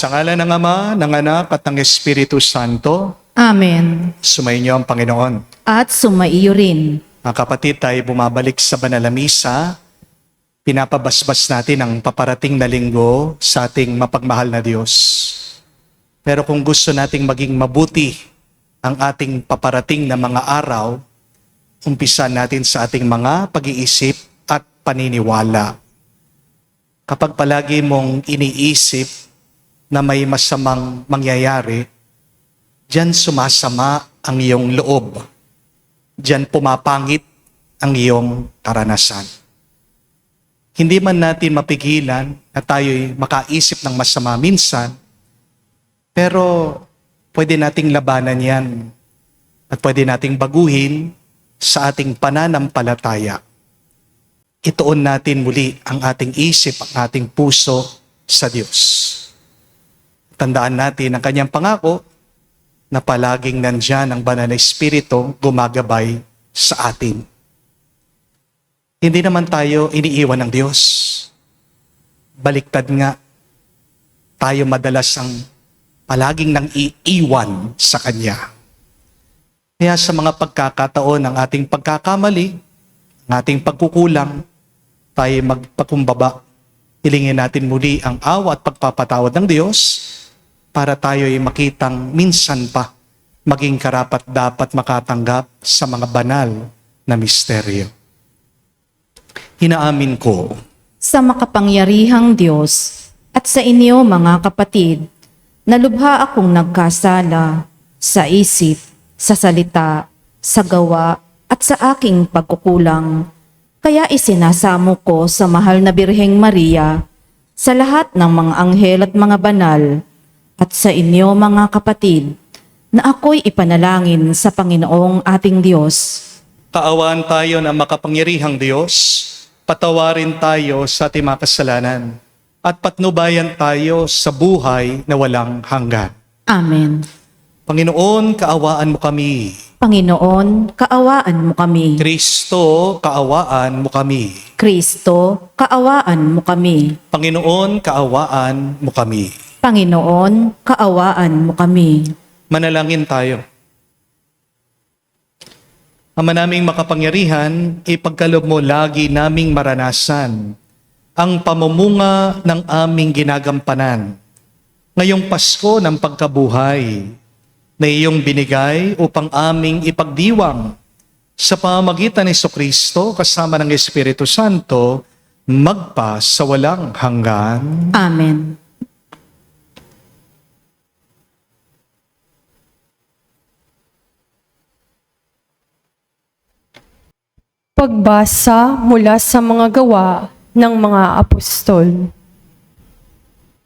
Sa ngalan ng Ama, ng Anak, at ng Espiritu Santo, Amen. sumainyo ang Panginoon. At sumaiyo rin. Mga kapatid, tayo bumabalik sa Banal na Misa. Pinapabasbas natin ang paparating na linggo sa ating mapagmahal na Diyos. Pero kung gusto nating maging mabuti ang ating paparating na mga araw, umpisa natin sa ating mga pag-iisip at paniniwala. Kapag palagi mong iniisip na may masamang mangyayari, diyan sumasama ang iyong loob. Diyan pumapangit ang iyong karanasan. Hindi man natin mapigilan na tayo'y makaisip ng masama minsan, pero pwede nating labanan yan at pwede nating baguhin sa ating pananampalataya. Ituon natin muli ang ating isip, ang ating puso sa Diyos. Tandaan natin ang kanyang pangako na palaging nandyan ang Banal na Espiritu gumagabay sa atin. Hindi naman tayo iniiwan ng Diyos. Baliktad nga, tayo madalas ang palaging nang iiwan sa Kanya. Kaya sa mga pagkakataon ng ating pagkakamali, ng ating pagkukulang, tayo magpakumbaba. Hilingin natin muli ang awa at pagpapatawad ng Diyos para tayo'y makitang minsan pa maging karapat-dapat makatanggap sa mga banal na misteryo. Inaamin ko Sa makapangyarihang Diyos at sa inyo mga kapatid, na lubha akong nagkasala sa isip, sa salita, sa gawa at sa aking pagkukulang. Kaya isinasamo ko sa mahal na Birheng Maria, sa lahat ng mga anghel at mga banal, at sa inyo mga kapatid, na ako'y ipanalangin sa Panginoong ating Diyos. kaawaan tayo ng makapangyarihang Diyos, patawarin tayo sa ating mga kasalanan, at patnubayan tayo sa buhay na walang hanggan. Amen. Panginoon, kaawaan mo kami. Panginoon, kaawaan mo kami. Kristo, kaawaan mo kami. Kristo, kaawaan mo kami. Panginoon, kaawaan mo kami. Panginoon, kaawaan mo kami. Manalangin tayo. Ama naming makapangyarihan, ipagkaloob mo lagi naming maranasan ang pamumunga ng aming ginagampanan ngayong Pasko ng pagkabuhay na iyong binigay upang aming ipagdiwang sa pamamagitan ni Jesucristo kasama ng Espiritu Santo magpa sa walang hanggan. Amen. Pagbasa mula sa mga gawa ng mga apostol.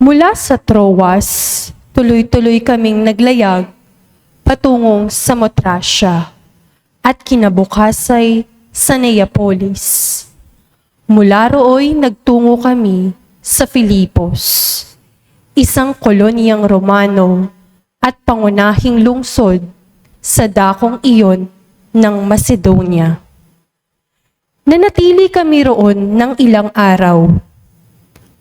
Mula sa Troas, tuloy-tuloy kaming naglayag patungong Samotracia at kinabukas sa Neapolis. Mula rooy nagtungo kami sa Filipos, isang kolonyang Romano at pangunahing lungsod sa dakong iyon ng Macedonia. Nanatili kami roon ng ilang araw.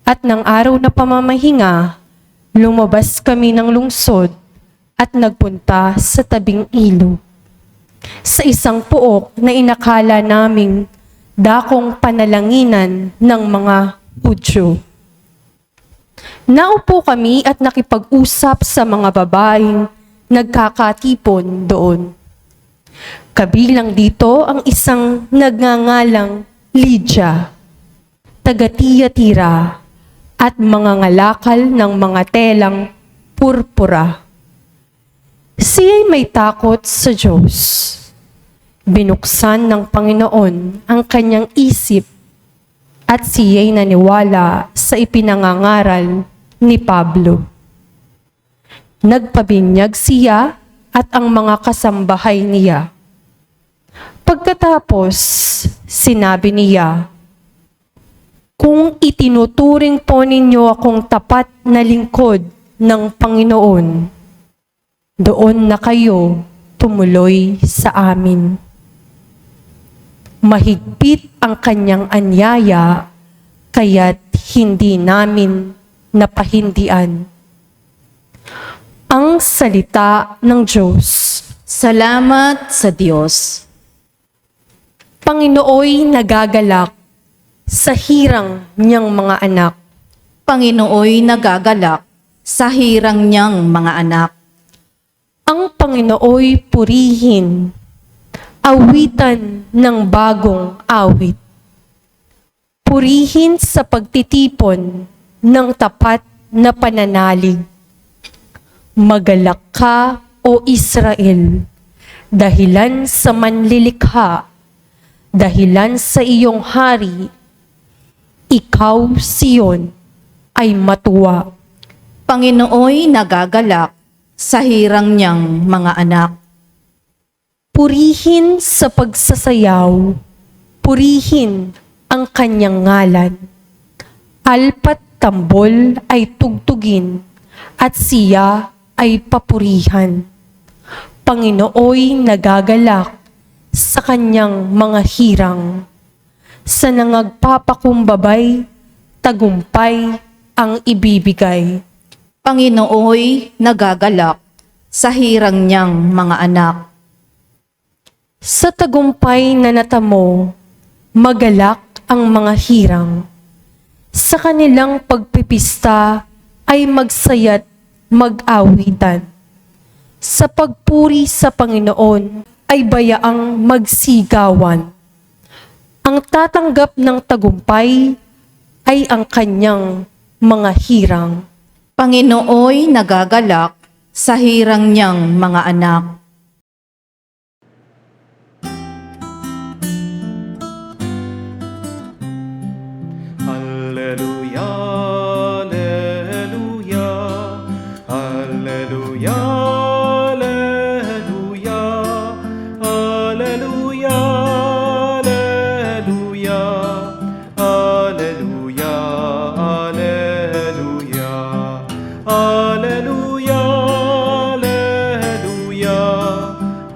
At ng araw na pamamahinga, lumabas kami ng lungsod at nagpunta sa tabing ilog. Sa isang puok na inakala naming dakong panalanginan ng mga Hudyo. Naupo kami at nakipag-usap sa mga babaeng nagkakatipon doon. Kabilang dito ang isang nagngangalang Lydia, taga Thyatira, at mga ngalakal ng mga telang purpura. Siya'y may takot sa Diyos. Binuksan ng Panginoon ang kanyang isip at siya'y naniwala sa ipinangangaral ni Pablo. Nagpabinyag siya at ang mga kasambahay niya. Pagkatapos, sinabi niya, "Kung itinuturing po ninyo akong tapat na lingkod ng Panginoon, doon na kayo tumuloy sa amin." Mahigpit ang kanyang anyaya, kaya't hindi namin napahindian. Ang salita ng Diyos. Salamat sa Diyos. Panginooy nagagalak sa hirang niyang mga anak. Panginooy nagagalak sa hirang niyang mga anak. Ang Panginooy purihin. Awitan ng bagong awit. Purihin sa pagtitipon ng tapat na pananalig. Magalak ka, O Israel, dahilan sa manlilikha, dahilan sa iyong hari, ikaw, Siyon, ay matuwa. Panginooy nagagalak sa hirang niyang mga anak. Purihin sa pagsasayaw, purihin ang kanyang ngalan. Alpat tambol ay tugtugin at siya ay papurihan. Panginooy nagagalak sa kanyang mga hirang. Sa nangagpapakumbabay, tagumpay ang ibibigay. Panginooy nagagalak sa hirang niyang mga anak. Sa tagumpay na natamo, magalak ang mga hirang. Sa kanilang pagpipista ay magsaya't mag-awitan. Sa pagpuri sa Panginoon ay bayaang magsigawan. Ang tatanggap ng tagumpay ay ang kanyang mga hirang. Panginooy nagagalak sa hirang niyang mga anak. Alleluia, alleluia, alleluia, alleluia, alleluia, alleluia, alleluia, alleluia, alleluia,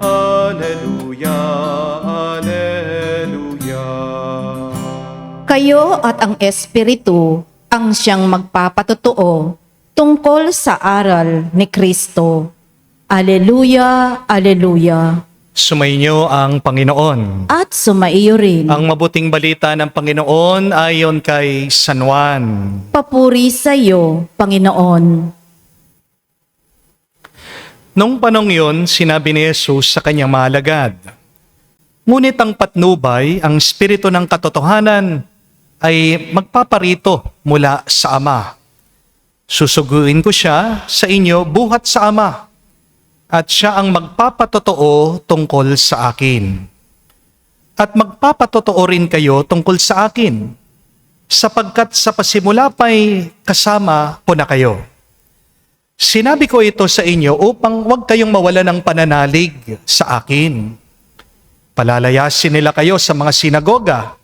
alleluia, alleluia, alleluia. Kayo at ang Espiritu ang siyang magpapatotoo tungkol sa aral ni Kristo. Aleluya, aleluya. Sumainyo ang Panginoon. At sumaiyo rin. Ang mabuting balita ng Panginoon ayon kay San Juan. Papuri sa iyo, Panginoon. Nung panong yun, sinabi ni Jesus sa kanyang mga alagad, ngunit ang patnubay, ang espiritu ng katotohanan, ay magpaparito mula sa Ama. Susuguin ko siya sa inyo buhat sa Ama, at siya ang magpapatotoo tungkol sa akin. At magpapatotoo rin kayo tungkol sa akin, sapagkat sa pasimula pa'y kasama ko na kayo. Sinabi ko ito sa inyo upang huwag kayong mawala ng pananalig sa akin. Palalayasin nila kayo sa mga sinagoga.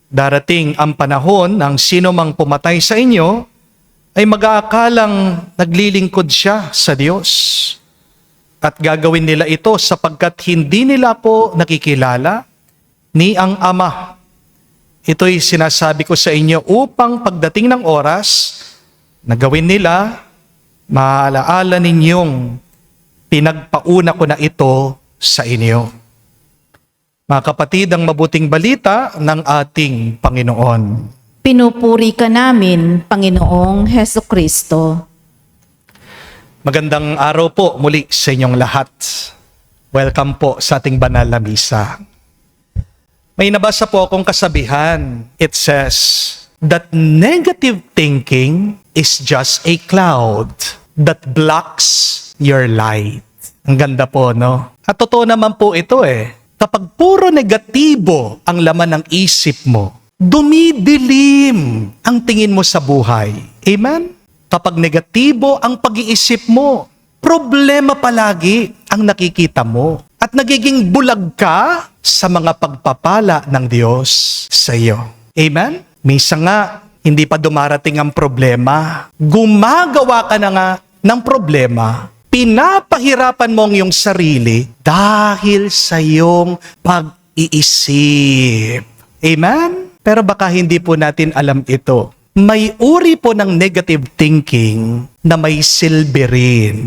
Darating ang panahon ng sino mang pumatay sa inyo ay mag-aakalang naglilingkod siya sa Diyos. At gagawin nila ito sapagkat hindi nila po nakikilala ni ang Ama. Ito'y sinasabi ko sa inyo upang pagdating ng oras na gawin nila, maalaala ninyong pinagpauna ko na ito sa inyo. Mga kapatid, ang mabuting balita ng ating Panginoon. Pinupuri ka namin, Panginoong Heso Kristo. Magandang araw po muli sa inyong lahat. Welcome po sa ating banal na misa. May nabasa po akong kasabihan. It says that negative thinking is just a cloud that blocks your light. Ang ganda po, no? At totoo naman po ito Kapag puro negatibo ang laman ng isip mo, dumidilim ang tingin mo sa buhay. Amen? Kapag negatibo ang pag-iisip mo, problema palagi ang nakikita mo. At nagiging bulag ka sa mga pagpapala ng Diyos sa iyo. Amen? Minsan nga, hindi pa dumarating ang problema. Gumagawa ka na nga ng problema. Pinapahirapan mo ang iyong sarili dahil sa iyong pag-iisip. Amen? Pero baka hindi po natin alam ito. May uri po ng negative thinking na may silbi rin.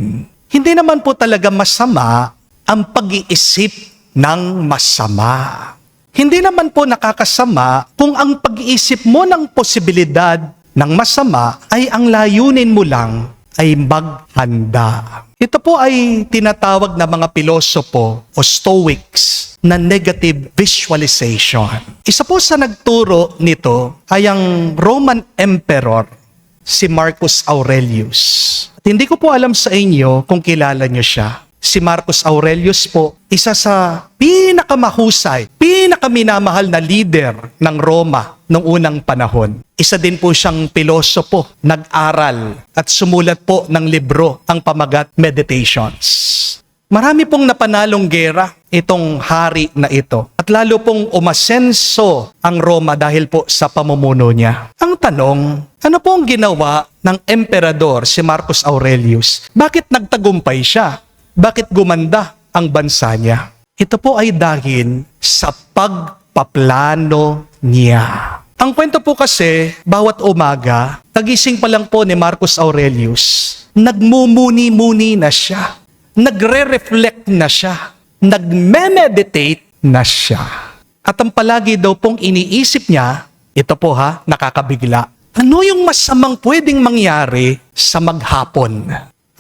Hindi naman po talaga masama ang pag-iisip ng masama. Hindi naman po nakakasama kung ang pag-iisip mo ng posibilidad ng masama ay ang layunin mo lang ay maghanda. Ito po ay tinatawag na mga pilosopo o Stoics na negative visualization. Isa po sa nagturo nito ay ang Roman Emperor, si Marcus Aurelius. At hindi ko po alam sa inyo kung kilala niyo siya. Si Marcus Aurelius po, isa sa pinakamahusay, pinakaminamahal na leader ng Roma noong unang panahon. Isa din po siyang pilosopo, nag-aral at sumulat po ng libro ang pamagat Meditations. Marami pong napanalong gera itong hari na ito at lalo pong umasenso ang Roma dahil po sa pamumuno niya. Ang tanong, ano po ang ginawa ng emperador si Marcus Aurelius? Bakit nagtagumpay siya? Bakit gumanda ang bansa niya? Ito po ay dahil sa pagpaplano niya. Ang kwento po kasi, bawat umaga, tagising pa lang po ni Marcus Aurelius, nagmumuni-muni na siya. Nagre-reflect na siya. Nagme-meditate na siya. At ang palagi daw pong iniisip niya, ito po ha, nakakabigla. Ano yung masamang pwedeng mangyari sa maghapon?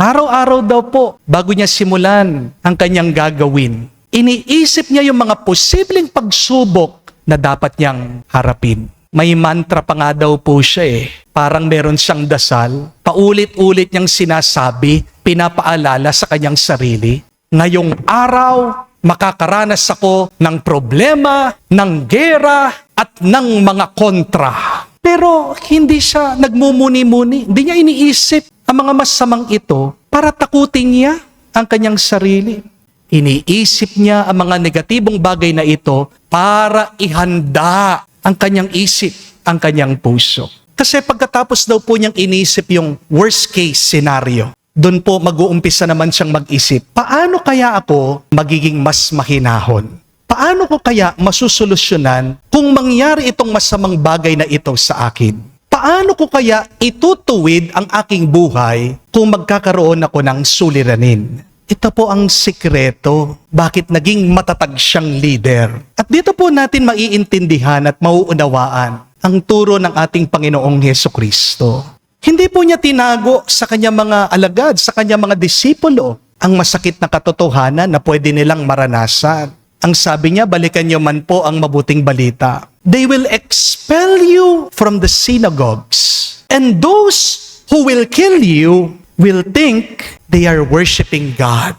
Araw-araw daw po, bago niya simulan ang kanyang gagawin, iniisip niya yung mga posibleng pagsubok na dapat niyang harapin. May mantra pa nga daw po siya Parang meron siyang dasal, paulit-ulit niyang sinasabi, pinapaalala sa kanyang sarili. Ngayong araw, makakaranas ako ng problema, ng gera, at ng mga kontra. Pero hindi siya nagmumuni-muni, hindi niya iniisip ang mga masamang ito para takutin niya ang kanyang sarili. Iniisip niya ang mga negatibong bagay na ito para ihanda ang kanyang isip, ang kanyang puso. Kasi pagkatapos daw po niyang inisip yung worst case scenario, doon po mag-uumpisa naman siyang mag-isip, paano kaya ako magiging mas mahinahon? Paano ko kaya masusolusyonan kung mangyari itong masamang bagay na ito sa akin? Paano ko kaya itutuwid ang aking buhay kung magkakaroon ako ng suliranin? Ito po ang sikreto bakit naging matatag siyang leader. At dito po natin maiintindihan at mauunawaan ang turo ng ating Panginoong Hesukristo. Hindi po niya tinago sa kanyang mga alagad, sa kanyang mga disipulo, ang masakit na katotohanan na pwede nilang maranasan. Ang sabi niya, balikan niyo man po ang mabuting balita. They will expel you from the synagogues. And those who will kill you will think they are worshiping God.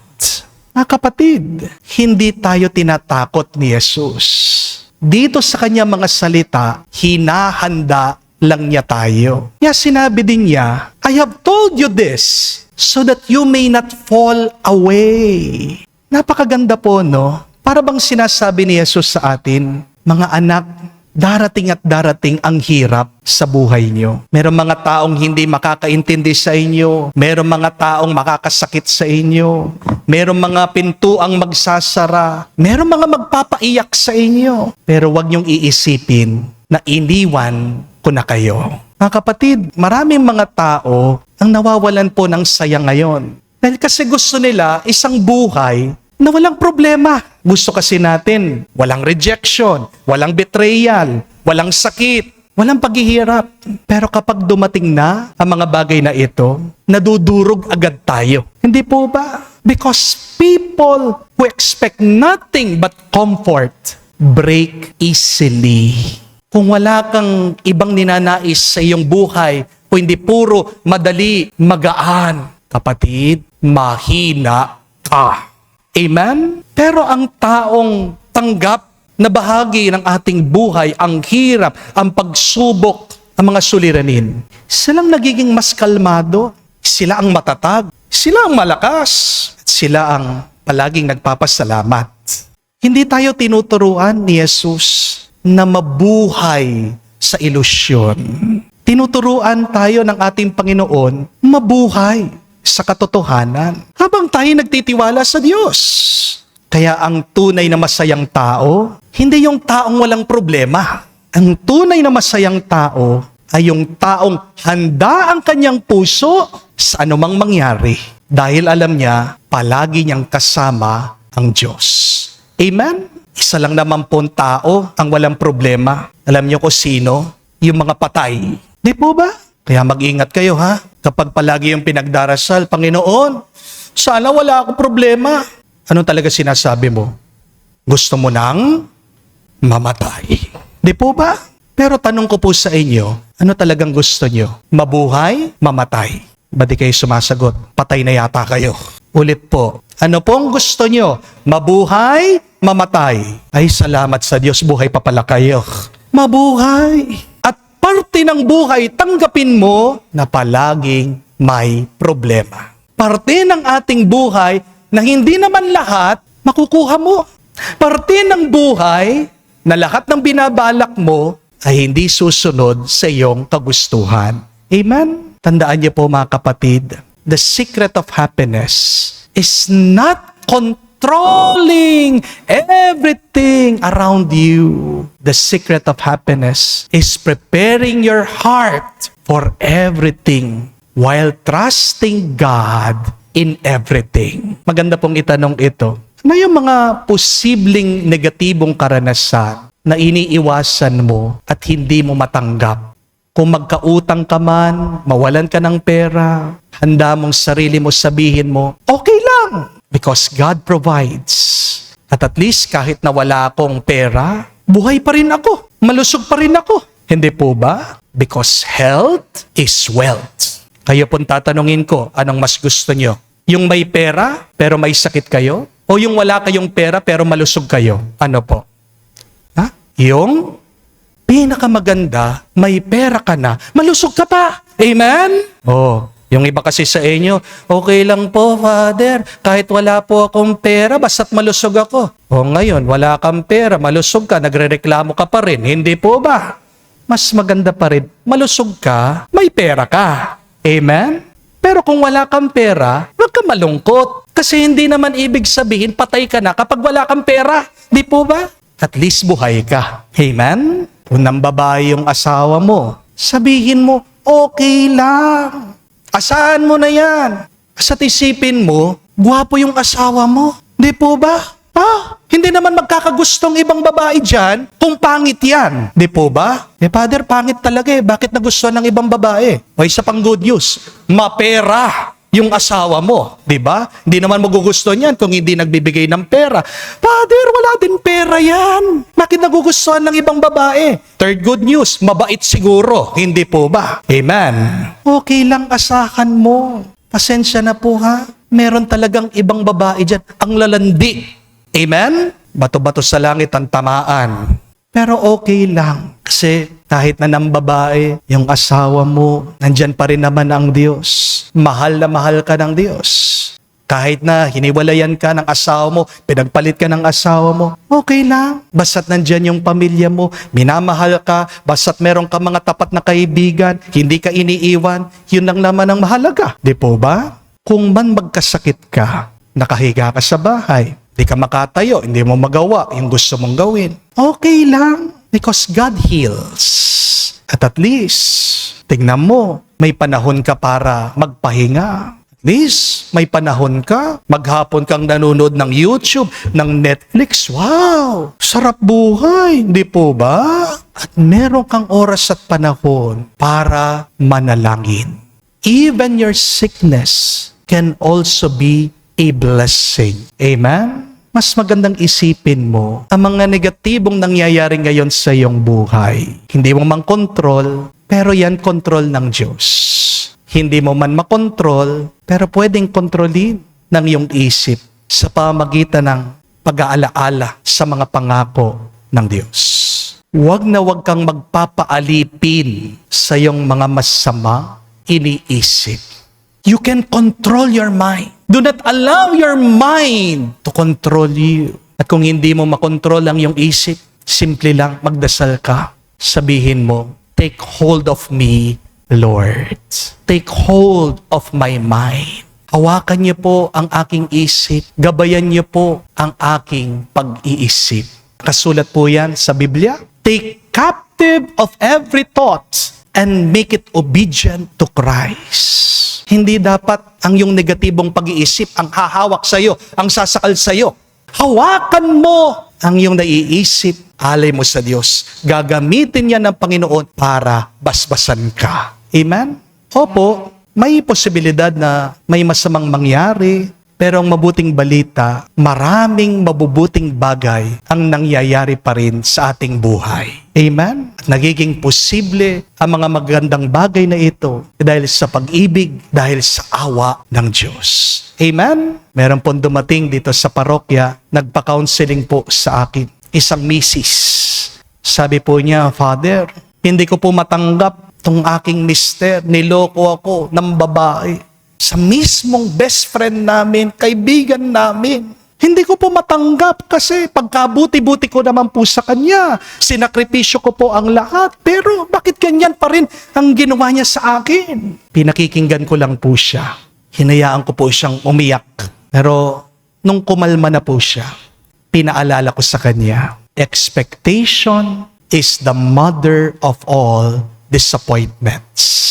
Mga kapatid, hindi tayo tinatakot ni Jesus. Dito sa kanyang mga salita, hinahanda lang niya tayo. Kaya sinabi din niya, I have told you this so that you may not fall away. Napakaganda po, no? Para bang sinasabi ni Jesus sa atin, mga anak, darating at darating ang hirap sa buhay nyo. Merong mga taong hindi makakaintindi sa inyo. Merong mga taong makakasakit sa inyo. Merong mga pintuang magsasara. Merong mga magpapaiyak sa inyo. Pero wag niyong iisipin na iniwan ko na kayo. Mga kapatid, maraming mga tao ang nawawalan po ng saya ngayon. Dahil kasi gusto nila isang buhay na walang problema. Gusto kasi natin, walang rejection, walang betrayal, walang sakit, walang paghihirap. Pero kapag dumating na ang mga bagay na ito, nadudurog agad tayo. Hindi po ba? Because people who expect nothing but comfort break easily. Kung wala kang ibang ninanais sa iyong buhay, o hindi puro madali, magaan, kapatid, mahina ka. Amen? Pero ang taong tanggap na bahagi ng ating buhay, ang hirap, ang pagsubok, ang mga suliranin, silang nagiging mas kalmado, sila ang matatag, sila ang malakas, at sila ang palaging nagpapasalamat. Hindi tayo tinuturuan ni Jesus na mabuhay sa ilusyon. Tinuturuan tayo ng ating Panginoon mabuhay sa katotohanan habang tayo nagtitiwala sa Diyos. Kaya ang tunay na masayang tao, hindi yung taong walang problema. Ang tunay na masayang tao ay yung taong handa ang kanyang puso sa anumang mangyari. Dahil alam niya, palagi niyang kasama ang Diyos. Amen? Isa lang naman po ang tao ang walang problema. Alam niyo kung sino? Yung mga patay. Di po ba? Kaya mag-ingat kayo ha. Kapag palagi yung pinagdarasal, Panginoon, sana wala akong problema. Ano talaga sinasabi mo? Gusto mo nang mamatay. Di po ba? Pero tanong ko po sa inyo, ano talagang gusto nyo? Mabuhay, mamatay? Ba't di kayo sumasagot? Patay na yata kayo. Ulit po, ano pong gusto nyo? Mabuhay, mamatay? Ay, salamat sa Diyos, buhay pa pala kayo. Mabuhay. At parte ng buhay, tanggapin mo na palaging may problema. Parte ng ating buhay na hindi naman lahat makukuha mo. Parte ng buhay na lahat ng binabalak mo ay hindi susunod sa iyong kagustuhan. Amen? Tandaan niyo po mga kapatid, the secret of happiness is not controlling everything around you. The secret of happiness is preparing your heart for everything while trusting God in everything. Maganda pong itanong ito. Ano yung mga posibleng negatibong karanasan na iniiwasan mo at hindi mo matanggap? Kung magkautang ka man, mawalan ka ng pera, handa mong sarili mo sabihin mo, okay lang, because God provides. At least kahit na wala akong pera, buhay pa rin ako, malusog pa rin ako. Hindi po ba? Because health is wealth. Kayo pong tatanungin ko, anong mas gusto nyo? Yung may pera, pero may sakit kayo? O yung wala kayong pera, pero malusog kayo? Ano po? Ha? Yung pinakamaganda, may pera ka na, malusog ka pa. Amen? Oh, yung iba kasi sa inyo, okay lang po, Father, kahit wala po akong pera, basta't malusog ako. O ngayon, wala kang pera, malusog ka, nagrereklamo ka pa rin. Hindi po ba? Mas maganda pa rin, malusog ka, may pera ka. Amen? Pero kung wala kang pera, huwag ka malungkot. Kasi hindi naman ibig sabihin patay ka na kapag wala kang pera. Di po ba? At least buhay ka. Amen? Kung nambabae yung asawa mo, sabihin mo, okay lang. Asahan mo na yan. Kasa't isipin mo, gwapo yung asawa mo. Di po ba? Hindi naman magkakagustong ibang babae dyan kung pangit yan. Di po ba? Father, pangit talaga Bakit nagustuhan ng ibang babae? O isa pang good news, mapera yung asawa mo. Di ba? Hindi naman magugustuhan yan kung hindi nagbibigay ng pera. Father, wala din pera yan. Bakit nagugustuhan ng ibang babae? Third good news, mabait siguro. Hindi po ba? Amen. Okay lang, asahan mo. Pasensya na po ha. Meron talagang ibang babae dyan. Ang lalandi. Amen? Bato-bato sa langit ang tamaan. Pero okay lang. Kasi kahit na ng babae, yung asawa mo, nandyan pa rin naman ang Diyos. Mahal na mahal ka ng Diyos. Kahit na hiniwalayan ka ng asawa mo, pinagpalit ka ng asawa mo, okay lang. Basta't nandyan yung pamilya mo, minamahal ka, basta't meron ka mga tapat na kaibigan, hindi ka iniiwan, yun lang naman ang mahalaga. Di po ba? Kung man magkasakit ka, nakahiga ka sa bahay, di ka makatayo, hindi mo magawa yung gusto mong gawin. Okay lang, because God heals. At least, tingnan mo, may panahon ka para magpahinga. At least, may panahon ka, maghapon kang nanonood ng YouTube, ng Netflix. Wow, sarap buhay, di po ba? At meron kang oras at panahon para manalangin. Even your sickness can also be a blessing. Amen? Mas magandang isipin mo ang mga negatibong nangyayari ngayon sa iyong buhay. Hindi mo man kontrol, pero yan kontrol ng Diyos. Hindi mo man makontrol, pero pwedeng kontrolin ng iyong isip sa pamagitan ng pag-aalaala sa mga pangako ng Diyos. Huwag na huwag kang magpapaalipin sa iyong mga masama iniisip. You can control your mind. Do not allow your mind to control you. At kung hindi mo makontrol ang iyong isip, simple lang magdasal ka. Sabihin mo, take hold of me, Lord. Take hold of my mind. Hawakan niyo po ang aking isip. Gabayan niyo po ang aking pag-iisip. Kasulat po yan sa Biblia. Take captive of every thought and make it obedient to Christ. Hindi dapat ang yung negatibong pag-iisip ang hahawak sa'yo, ang sasakal sa'yo. Hawakan mo ang iyong naiisip, alay mo sa Diyos. Gagamitin yan ng Panginoon para basbasan ka. Amen? Opo, may posibilidad na may masamang mangyari, pero ang mabuting balita, maraming mabubuting bagay ang nangyayari pa rin sa ating buhay. Amen? At nagiging posible ang mga magandang bagay na ito dahil sa pag-ibig, dahil sa awa ng Diyos. Amen? Meron pong dumating dito sa parokya, nagpa-counseling po sa akin. Isang misis. Sabi po niya, Father, hindi ko po matanggap tong aking mister, niloko ako ng babae. Sa mismong best friend namin, kaibigan namin. Hindi ko po matanggap kasi pagkabuti-buti ko naman po sa kanya. Sinakripisyo ko po ang lahat. Pero bakit ganyan pa rin ang ginawa niya sa akin? Pinakikinggan ko lang po siya. Hinayaan ko po siyang umiyak. Pero nung kumalma na po siya, pinaalala ko sa kanya, expectation is the mother of all disappointments.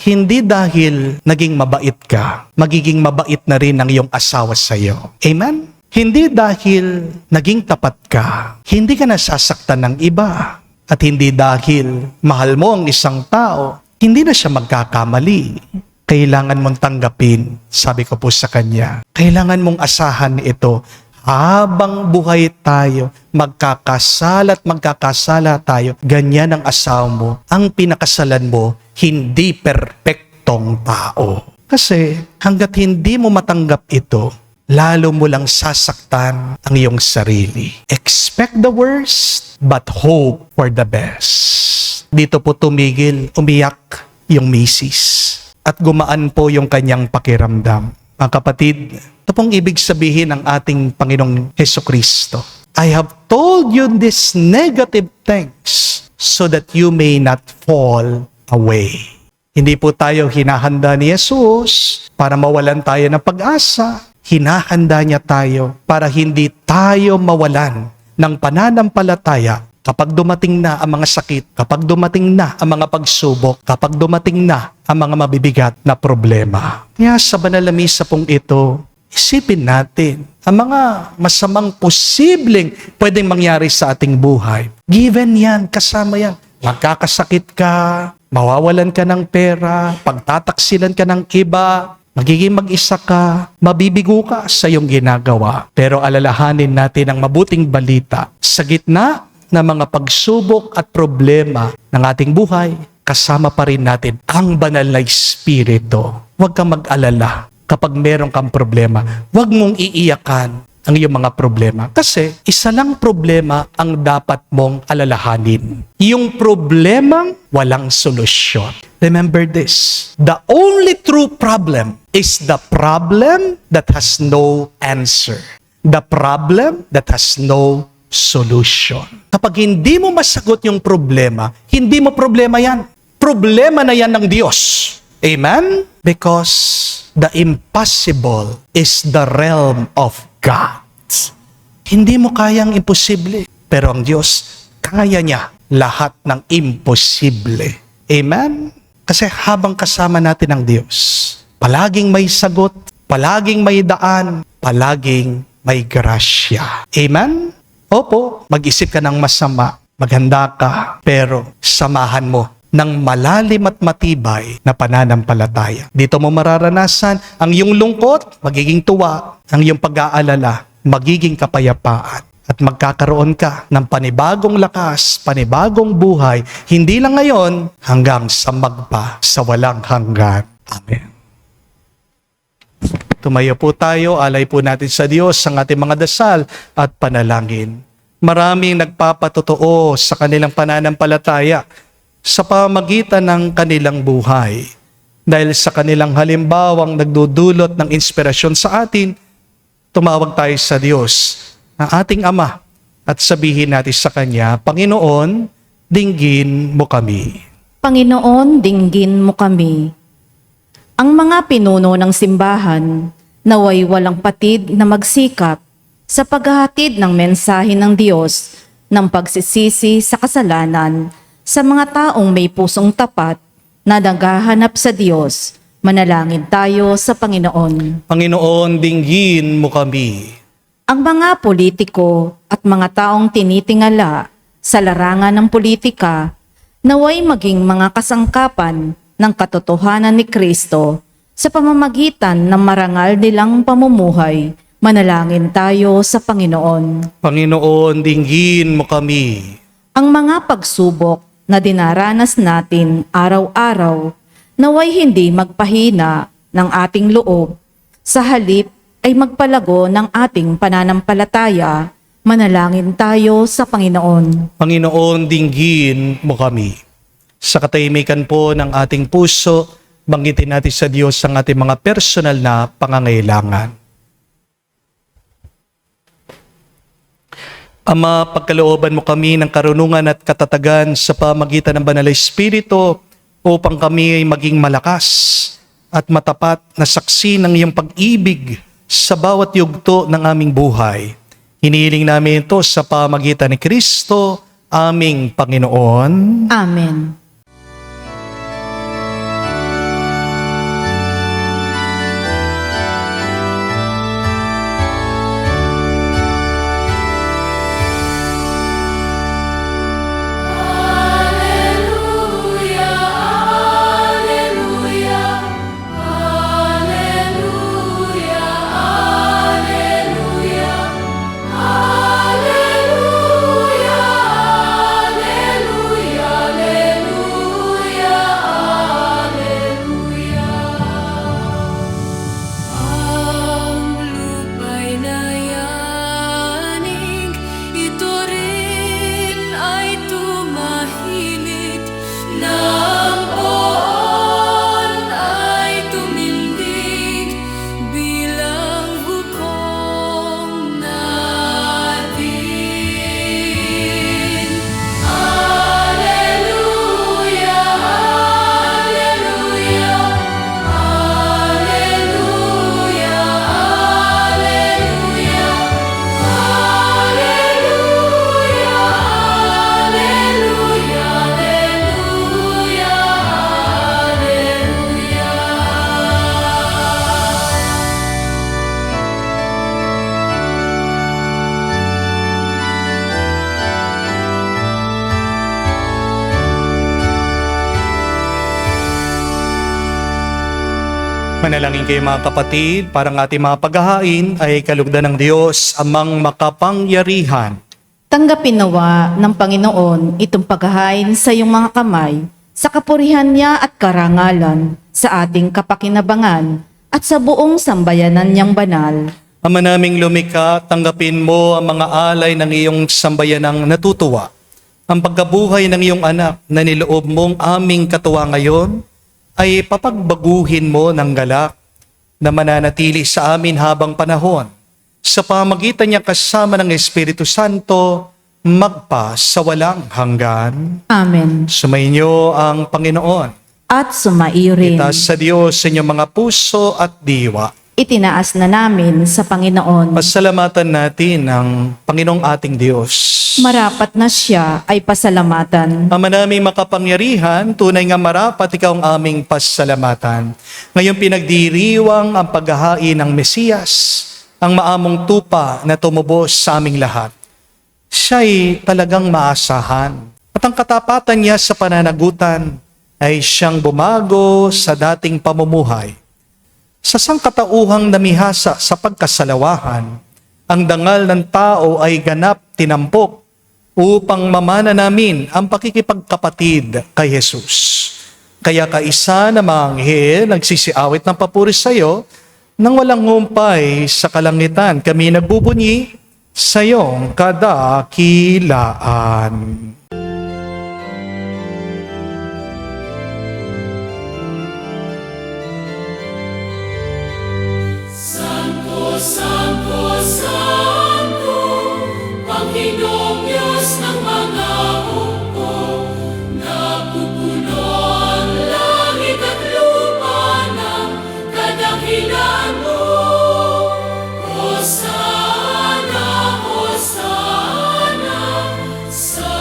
Hindi dahil naging mabait ka, magiging mabait na rin ang iyong asawa sa iyo. Amen? Hindi dahil naging tapat ka, hindi ka nasasaktan ng iba. At hindi dahil mahal mo ang isang tao, hindi na siya magkakamali. Kailangan mong tanggapin, sabi ko po sa kanya, kailangan mong asahan ito. Habang buhay tayo, magkakasala tayo, ganyan ang asawa mo. Ang pinakasalan mo, hindi perpektong tao. Kasi hanggat hindi mo matanggap ito, lalo mo lang sasaktan ang iyong sarili. Expect the worst, but hope for the best. Dito po tumigil, umiyak yung misis. At gumaan po yung kanyang pakiramdam. Mga kapatid, ito pong ibig sabihin ng ating Panginoong Hesukristo. I have told you these negative things so that you may not fall away. Hindi po tayo hinahanda ni Jesus para mawalan tayo ng pag-asa. Hinahanda niya tayo para hindi tayo mawalan ng pananampalataya kapag dumating na ang mga sakit, kapag dumating na ang mga pagsubok, kapag dumating na ang mga mabibigat na problema. Kaya sa banal na misa pong ito, isipin natin ang mga masamang posibleng pwedeng mangyari sa ating buhay. Given yan, kasama yan. Magkakasakit ka, mawawalan ka ng pera, pagtataksilan ka ng iba, magiging mag-isa ka, mabibigo ka sa iyong ginagawa. Pero alalahanin natin ang mabuting balita. Sa gitna na mga pagsubok at problema ng ating buhay, kasama pa rin natin ang banal na Espiritu. Huwag kang mag-alala kapag meron kang problema. Huwag mong iiyakan ang iyong mga problema. Kasi isa lang problema ang dapat mong alalahanin. Yung problemang walang solusyon. Remember this, the only true problem is the problem that has no answer. The problem that has no solution. Kapag hindi mo masagot yung problema, hindi mo problema yan. Problema na yan ng Diyos. Amen? Because the impossible is the realm of God. Hindi mo kayang imposible. Pero ang Diyos, kaya niya lahat ng imposible. Amen? Kasi habang kasama natin ang Diyos, palaging may sagot, palaging may daan, palaging may grasya. Amen? Opo, mag-isip ka ng masama, maghanda ka, pero samahan mo ng malalim at matibay na pananampalataya. Dito mo mararanasan ang iyong lungkot, magiging tuwa, ang iyong pag-aalala, magiging kapayapaan. At magkakaroon ka ng panibagong lakas, panibagong buhay, hindi lang ngayon, hanggang sa magpa sa walang hanggan. Amen. Tumayo po tayo, alay po natin sa Diyos ang ating mga dasal at panalangin. Maraming nagpapatotoo sa kanilang pananampalataya sa pamamagitan ng kanilang buhay. Dahil sa kanilang halimbawang nagdudulot ng inspirasyon sa atin, tumawag tayo sa Diyos, ang ating Ama, at sabihin natin sa Kanya, Panginoon, dinggin mo kami. Panginoon, dinggin mo kami. Ang mga pinuno ng simbahan, naway walang patid na magsikap sa paghahatid ng mensahe ng Diyos ng pagsisisi sa kasalanan sa mga taong may pusong tapat na naghahanap sa Diyos Manalangin tayo sa Panginoon. Panginoon, dinggin mo kami. Ang mga politiko at mga taong tinitingala sa larangan ng politika naway maging mga kasangkapan ng katotohanan ni Kristo sa pamamagitan ng marangal nilang pamumuhay. Manalangin tayo sa Panginoon. Panginoon, dinggin mo kami. Ang mga pagsubok na dinaranas natin araw-araw naway hindi magpahina ng ating loob. Sa halip ay magpalago ng ating pananampalataya. Manalangin tayo sa Panginoon. Panginoon, dinggin mo kami. Sa katahimikan po ng ating puso, banggitin natin sa Diyos ang ating mga personal na pangangailangan. Ama, pagkalooban mo kami ng karunungan at katatagan sa pamagitan ng Banal na Espiritu upang kami ay maging malakas at matapat na saksi ng iyong pag-ibig sa bawat yugto ng aming buhay. Hinihiling namin ito sa pamagitan ni Kristo, aming Panginoon. Amen. Manalangin kayo mga kapatid, parang ating mga paghahain ay kalugdan ng Diyos, amang makapangyarihan. Tanggapin nawa ng Panginoon itong paghahain sa iyong mga kamay, sa kapurihan niya at karangalan, sa ating kapakinabangan, at sa buong sambayanan niyang banal. Ama naming lumikha, tanggapin mo ang mga alay ng iyong sambayanang natutuwa. Ang pagkabuhay ng iyong anak na niloob mong aming katuwa ngayon, ay papagbaguhin mo ng galak na mananatili sa amin habang panahon. Sa pamagitan niya kasama ng Espiritu Santo, magpa sa walang hanggan. Amen. Sumainyo ang Panginoon. At sumaiyo rin. Itaas sa Diyos sa inyong mga puso at diwa. Itinaas na namin sa Panginoon. Pasalamatan natin ang Panginoong ating Diyos. Marapat na siya ay pasalamatan. Ama naming makapangyarihan, tunay nga marapat ikaw ang aming pasalamatan. Ngayong pinagdiriwang ang paghahain ng Mesiyas, ang maamong tupa na tumubos sa aming lahat. Siya'y talagang maasahan. At ang katapatan niya sa pananagutan ay siyang bumago sa dating pamumuhay. Sa sangkatauhang namihasa sa pagkasalawahan, ang dangal ng tao ay ganap tinampok upang mamana namin ang pakikipagkapatid kay Jesus. Kaya kaisa na mga anghel nagsisiawit ng papuri sa iyo, nang walang humpay sa kalangitan kami nagbubunyi sa iyong kadakilaan. Santo, Santo, Panginoong Diyos ng mga hukbo, napupuno ang langit at lupa ng kadakilaan mo. Hosana, Hosana, sa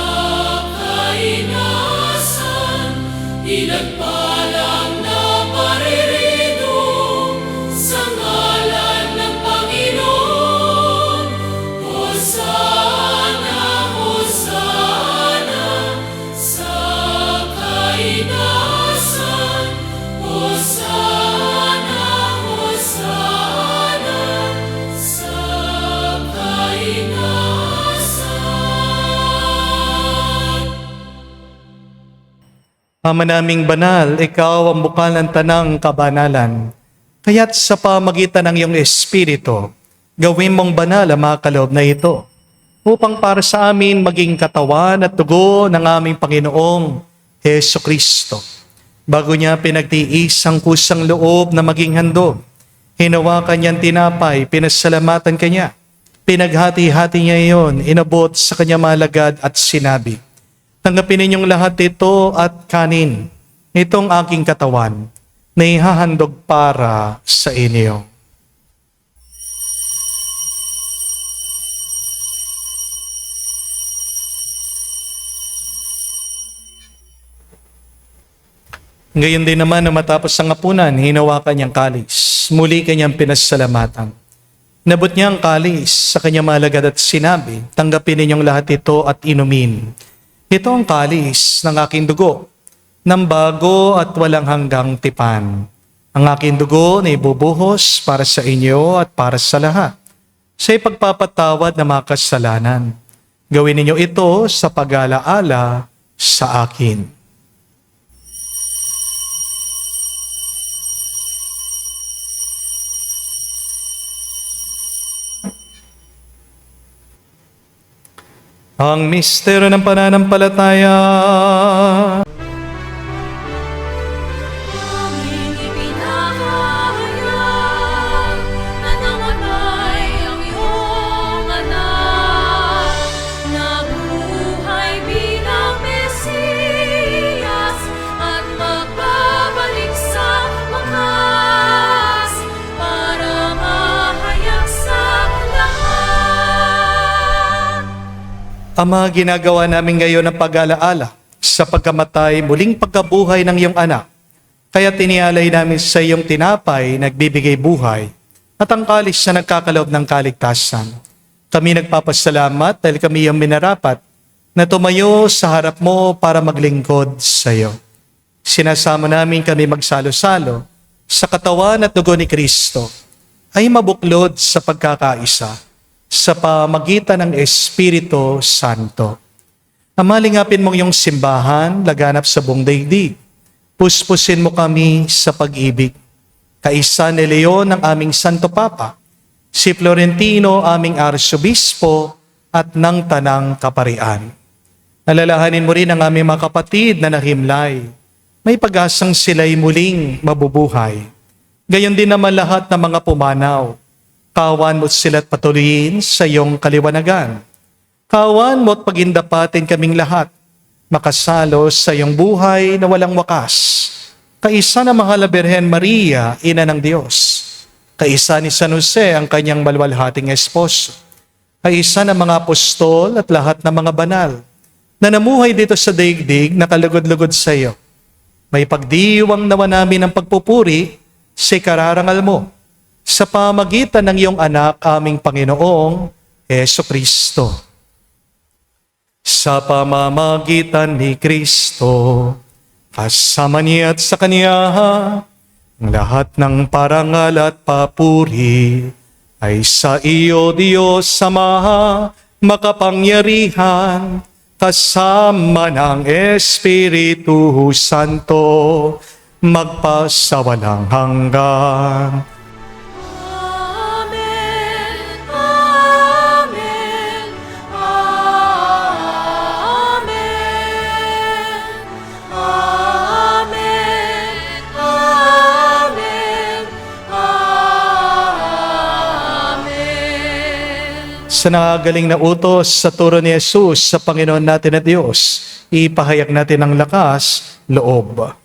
kainasan, pinagpalang na maririnig. Ama naming banal, ikaw ang bukal ng tanang kabanalan. Kaya't sa pamagitan ng iyong Espiritu, gawin mong banal ang mga kaloob na ito, upang para sa amin maging katawan at dugo ng aming Panginoong Heso Kristo. Bago niya pinagtiis ang kusang loob na maging handog, hinawakan niyang tinapay, pinasalamatan kanya. Pinaghati-hati niya iyon, inabot sa kanya malagad at sinabi, "Tanggapin ninyong lahat ito at kanin. Itong aking katawan na ihahandog para sa inyo." Ngayon din naman na matapos ang hapunan, hinawakan niyang kalis. Muli kanyang pinasalamatan. Nabot niya ang kalis sa kanyang malagad at sinabi, "Tanggapin ninyong lahat ito at inumin. Ito ang kalis ng aking dugo, ng bago at walang hanggang tipan. Ang aking dugo na ibubuhos para sa inyo at para sa lahat, sa ipagpapatawad ng mga kasalanan. Gawin ninyo ito sa pag-alaala sa akin." Ang misteryo ng pananampalataya. Aming ipinahayag na namatay ang iyong anak, nabuhay bilang Mesiyas at magbabalik sa wakas para mahayag sa lahat. Ama, ginagawa namin ngayon ang pag-alaala sa pagkamatay, muling pagkabuhay ng iyong anak. Kaya tinialay namin sa iyong tinapay, nagbibigay buhay, at ang kalis na nagkakaloob ng kaligtasan. Kami nagpapasalamat dahil kami iyong minarapat na tumayo sa harap mo para maglingkod sa iyo. Sinasama namin kami magsalo-salo sa katawan at dugo ni Kristo ay mabuklod sa pagkakaisa sa pamagitan ng Espiritu Santo. Amalingapin mong iyong simbahan, laganap sa buong daigdig. Puspusin mo kami sa pag-ibig. Kaisa ni Leon ang aming Santo Papa, si Florentino aming Arsobispo at ng Tanang Kaparian. Alalahanin mo rin ang aming mga kapatid na nahimlay. May pag-asang sila'y muling mabubuhay. Gayon din naman lahat ng mga pumanaw. Kawan mo't sila't patuloyin sa iyong kaliwanagan. Kawan mo't pagindapatin kaming lahat, makasalo sa iyong buhay na walang wakas. Kaisa na mahal na Birhen Maria, Ina ng Diyos. Kaisa ni San Jose, ang kanyang maluwalhating esposo. Kaisa ng mga apostol at lahat ng mga banal na namuhay dito sa daigdig na kalugod-lugod sa iyo. May pagdiwang nawa namin ang pagpupuri sa ikararangal mo sa pamagitan ng iyong anak, aming Panginoong Heso Kristo. Sa pamamagitan ni Kristo, kasama niya at sa Kanya, ang lahat ng parangal at papuri ay sa iyo, Diyos Ama, makapangyarihan, kasama ng Espiritu Santo, magpasawalang hanggan. Amen, Amen, Amen, Amen, Amen, Amen. Sa nakagaling na utos sa turo ni Jesus sa Panginoon natin at Diyos, ipahayag natin ang lakas, loob.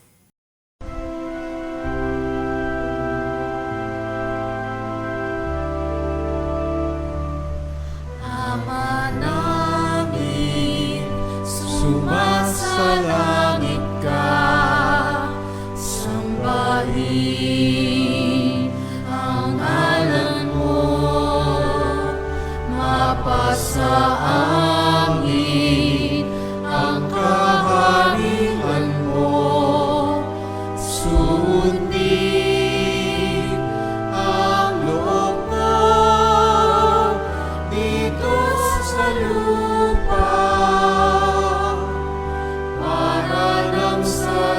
Ama namin, sumasalangit ka, sambahin ang ngalan mo, mapasa amin ang kaharian mo, sundin ang loob mo dito sa lupa para nang sa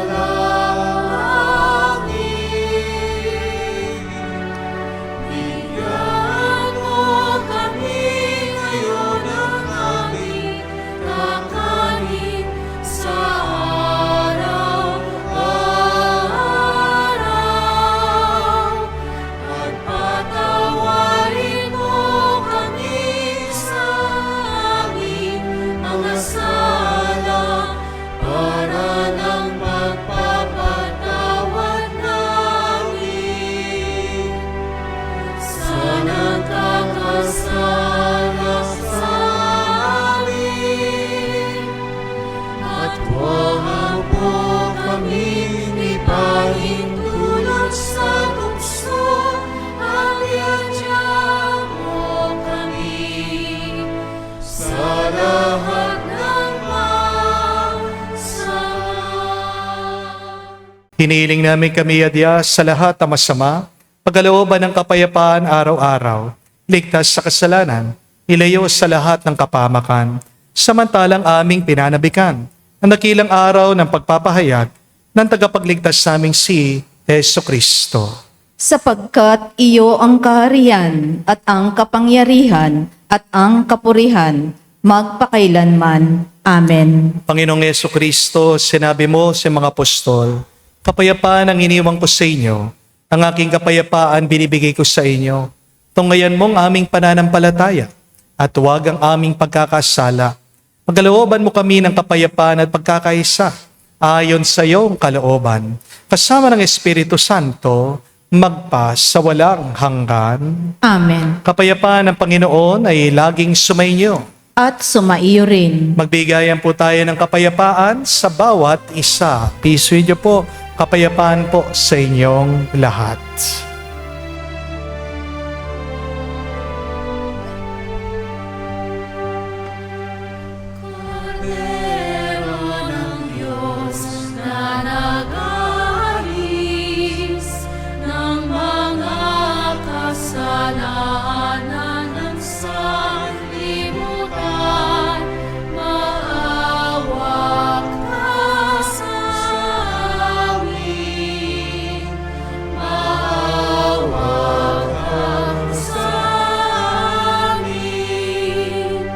Hinihiling namin kami, Adya, sa lahat ng masama, pagkalooban ng kapayapaan araw-araw, ligtas sa kasalanan, ilayo sa lahat ng kapamakan, samantalang aming pinanabikan, ang dakilang araw ng pagpapahayag ng tagapagligtas naming si Heso Kristo. Sapagkat iyo ang kaharian at ang kapangyarihan at ang kapurihan magpakailanman. Amen. Panginoong Heso Kristo, sinabi mo sa mga apostol, kapayapaan ang iniwang ko sa inyo, ang aking kapayapaan binibigay ko sa inyo. Tunghayan mong aming pananampalataya at huwag ang aming pagkakasala. Pagkalooban mo kami ng kapayapaan at pagkakaisa ayon sa iyong kalooban. Kasama ng Espiritu Santo, magpa sa walang hanggan. Amen. Kapayapaan ng Panginoon ay laging sumainyo. At sumaiyo rin. Magbigayan po tayo ng kapayapaan sa bawat isa. Peace with you po. Kapayapaan po sa inyong lahat. Kordero ng Diyos na nag-aalis ng mga kasalanan ng sanlibutan, maawa ka sa amin. Maawa ka sa amin.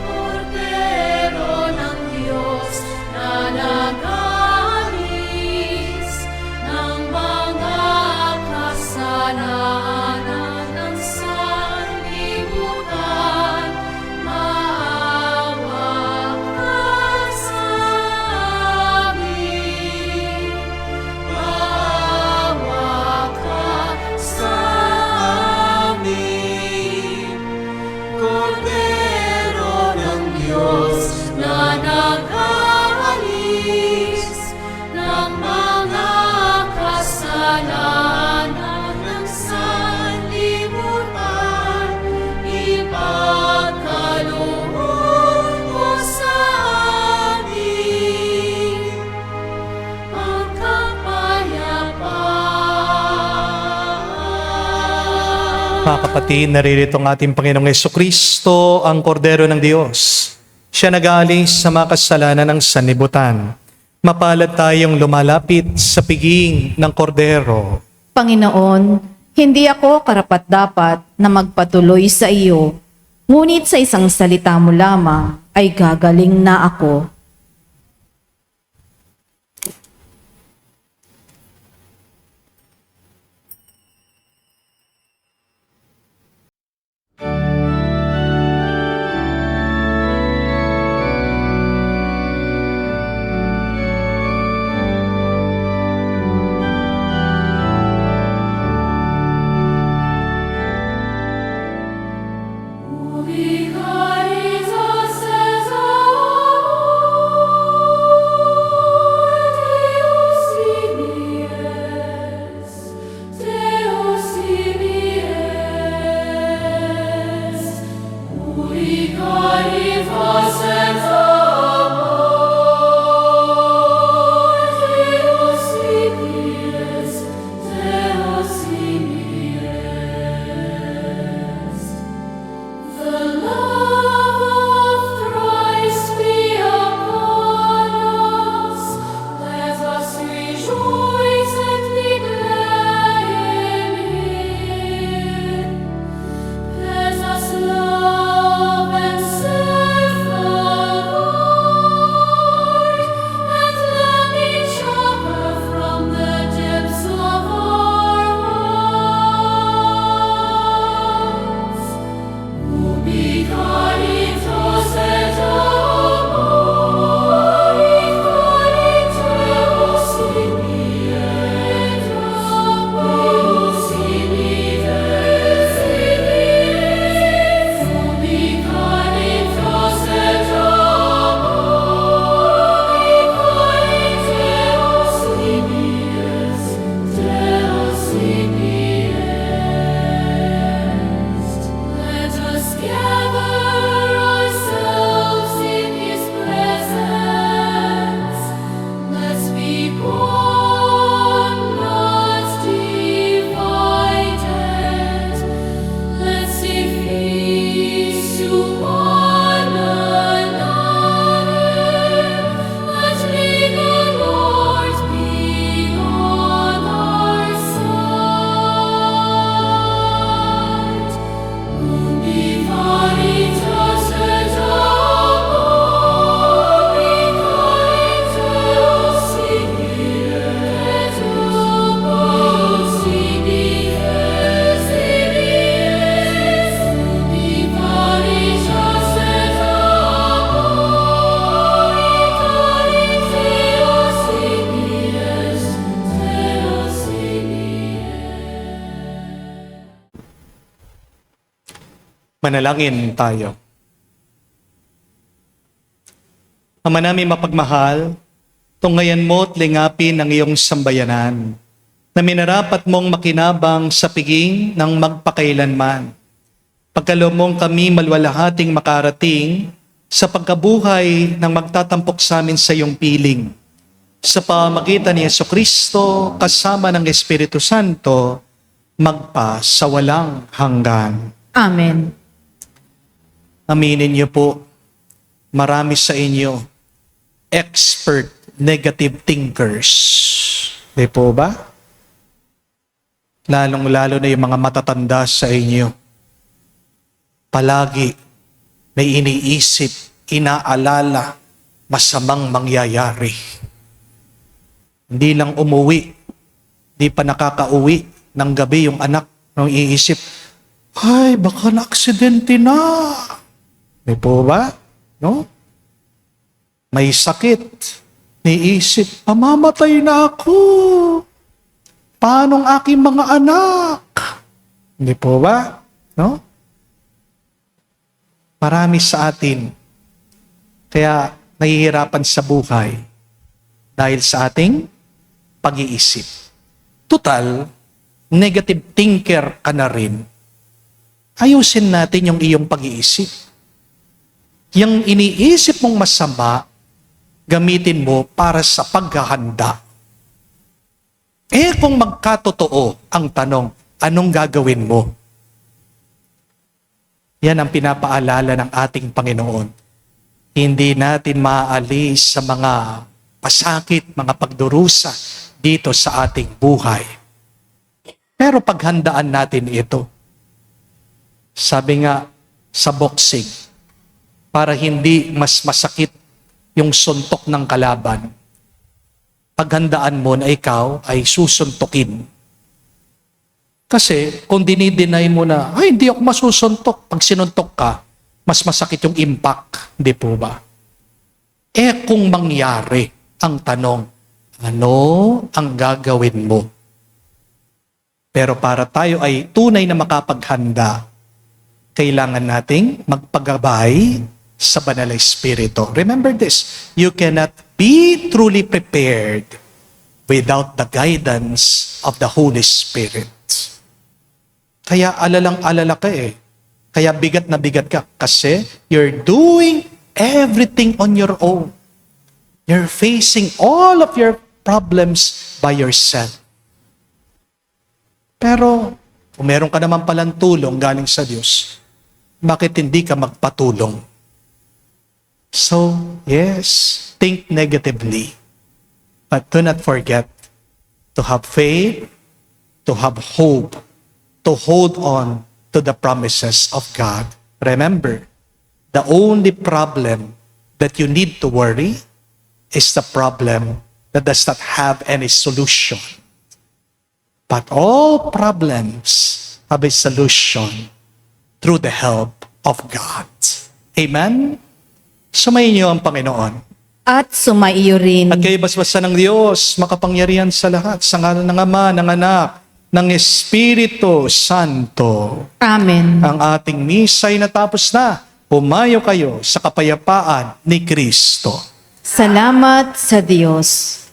Kordero ng Diyos na nag-aalis ng mga kasalanan ng sanlibutan, maawa ka sa amin. Maawa ka sa amin. Kordero ng Diyos na nag-aalis ng mga kasalanan ng sanlibutan, ipagkaloob mo sa amin ang kapayapaan. Mga kapatid, naririto ang ating Panginoong Jesucristo, ang Kordero ng Diyos. Siya nag-aalis sa mga kasalanan ng sanlibutan. Mapalad tayong lumalapit sa piging ng Kordero. Panginoon, hindi ako karapat-dapat na magpatuloy sa iyo, ngunit sa isang salita mo lamang ay gagaling na ako. Ubicai sa Cesar. Manalangin tayo. Ama namin mapagmahal, tunghayan mo at lingapin ang iyong sambayanan na minarapat mong makinabang sa piging ng magpakailanman. Pagkaloob mong kami malwalahating makarating sa pagkabuhay ng magtatampok sa amin sa iyong piling. Sa pamagitan ni Jesucristo kasama ng Espiritu Santo, magpa sa walang hanggan. Amen. Aminin niyo po, marami sa inyo, expert negative thinkers. Di po ba? Lalong-lalo na yung mga matatanda sa inyo. Palagi may iniisip, inaalala, masamang mangyayari. Hindi lang umuwi, di pa nakakauwi ng gabi yung anak nung iisip, ay, baka na-aksidente na. Di po ba? No? May sakit. Niisip, mamamatay na ako. Paano ang aking mga anak? Di po ba? No? Marami sa atin. Kaya nahihirapan sa buhay dahil sa ating pag-iisip. Total, negative thinker ka na rin. Ayusin natin yung iyong pag-iisip. Yung iniisip mong masama, gamitin mo para sa paghahanda. Kung magkatotoo ang tanong, anong gagawin mo? Yan ang pinapaalala ng ating Panginoon. Hindi natin maaalis sa mga pasakit, mga pagdurusa dito sa ating buhay. Pero paghandaan natin ito. Sabi nga sa boxing, para hindi mas masakit yung suntok ng kalaban, paghandaan mo na ikaw ay susuntokin. Kasi kung dinideny mo na, ay hindi ako masusuntok, pag sinuntok ka, mas masakit yung impact, di po ba? Kung mangyari, ang tanong, ano ang gagawin mo? Pero para tayo ay tunay na makapaghanda, kailangan nating magpagabay sa Banal na Espiritu. Remember this, you cannot be truly prepared without the guidance of the Holy Spirit. Kaya alalang-alala ka eh. Kaya bigat na bigat ka. Kasi you're doing everything on your own. You're facing all of your problems by yourself. Pero kung meron ka naman palang tulong galing sa Diyos, bakit hindi ka magpatulong? So, yes, think negatively. But do not forget to have faith, to have hope, to hold on to the promises of God. Remember, the only problem that you need to worry is the problem that does not have any solution. But all problems have a solution through the help of God. Amen? Sumayin niyo ang Panginoon. At sumaiyo rin. At kayo basbasan ng Diyos, makapangyarihan sa lahat, sa ngalan ng Ama, ng Anak, ng Espiritu Santo. Amen. Ang ating misa'y natapos na. Pumayo kayo sa kapayapaan ni Kristo. Salamat sa Diyos.